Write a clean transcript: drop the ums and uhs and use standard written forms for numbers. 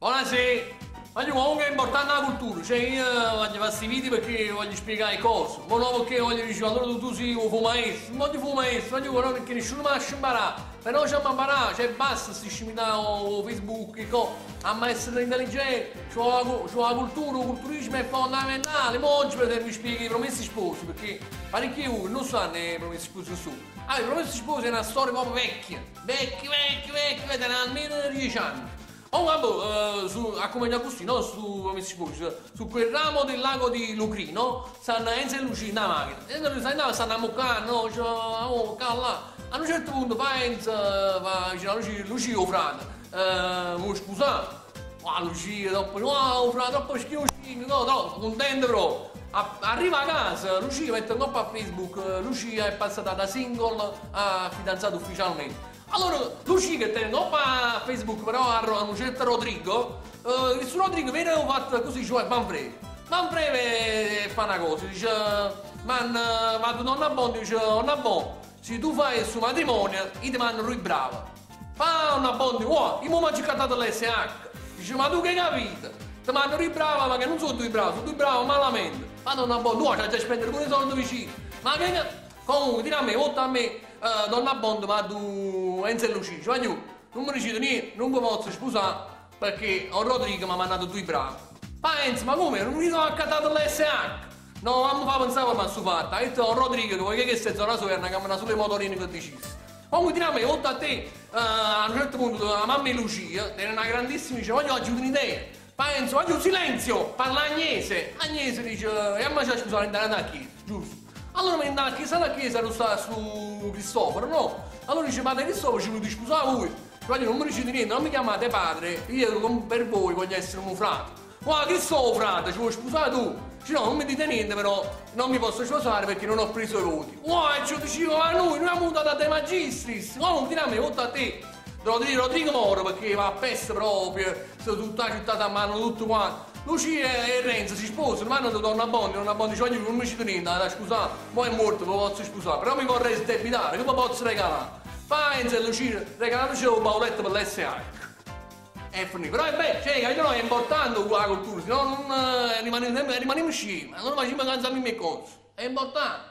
Buonasera! Voglio comunque è importante la cultura, cioè io voglio fare questi video perché voglio spiegare cose, ma non perché voglio dire allora tu sei un fumaestro, non voglio fumaestro, voglio quello perché nessuno mi lascia imparare, però c'è da imparare, cioè basta si scimitare o Facebook, a essere intelligente, c'ho la cultura, il culturismo è fondamentale, ma oggi per esempio mi spieghi i promessi sposi, perché parecchi uomini non sanno i promessi sposi su. Allora, i promessi sposi è una storia proprio vecchia, vecchia, da almeno 10 anni. Oh vabbè, a come così, no? Come si può, su quel ramo del lago di Lucrino stanno Enzo e Lucia in macchina. E stanno a moccare, no? Cioè, oh, là. A un certo punto fa Enzo, dice a Lucia, oh frate, mi scusate. Lucia, dopo, oh frate, troppo schiocchino, no, troppo, contento però. Arriva a casa, Lucia mette un coppa a Facebook, Lucia è passata da single a fidanzata ufficialmente. Allora, Lucia che tiene a Facebook però a un certo Rodrigo, questo Rodrigo viene fatto così, cioè Manfreve fa una cosa, dice, vado nonna Bon, dice, nonna Bon, se tu fai il suo matrimonio, io ti mando lui brava. Fa nonna Bon, wow, io mi ho cantato l'SH, dice, ma tu che hai capito? Ti mando lui brava, ma che non sono tu bravo, sono tu bravo malamente. Fa nonna Bon, no, c'è da spendere pure i soldi vicino. Ma che... Comunque, tira a me, volta a me, donna Bond, ma tu Enzo e Lucia, vai giù, non mi dici niente, non mi posso sposare perché ho Rodrigo mi ha mandato due bravi. Ma Enzo, ma come? Non mi sono accattato l'SH? No, non mi fa pensare ma su fatta, ha detto Rodrigo che vuoi che stai zona sua, è una camera sulle motorine che decisi. Comunque tira a me, volta a te, a un certo punto la mamma e Lucia, era una grandissima, dice voglio aggiungere un'idea. Ma Enzo, voglio silenzio, parla Agnese. Agnese dice, e a me c'è scusare in da chiesa, giusto? Allora mi andava a chiesa non sta su Cristoforo, no? Allora dice, padre Cristoforo ci volete scusare voi? Cioè, non mi dicete niente, non mi chiamate padre, io per voi voglio essere un frate. Ma Cristoforo frate, ci vuoi scusare tu? Dice, no, non mi dite niente, però non mi posso sposare perché non ho preso i voti. E ci dicevo, ma noi abbiamo votato a te magistris, no, tira a me, vota a te. Rodrigo Moro perché va a peste proprio, sono tutta la città a mano, tutto quanto. Lucia e Renzo si sposano, ma hanno donna Bondi dice, non mi ci niente, scusate, poi è morto, vi posso sposare, però mi vorrei sdebitare, che mi posso regalare? Fa Enzo e Lucia, regalateci un bauletto per l'SH. E finito, però è bello, cioè, è importante la cultura, se no non rimaniamo scemi, non facciamo cansare le mie cose, è importante.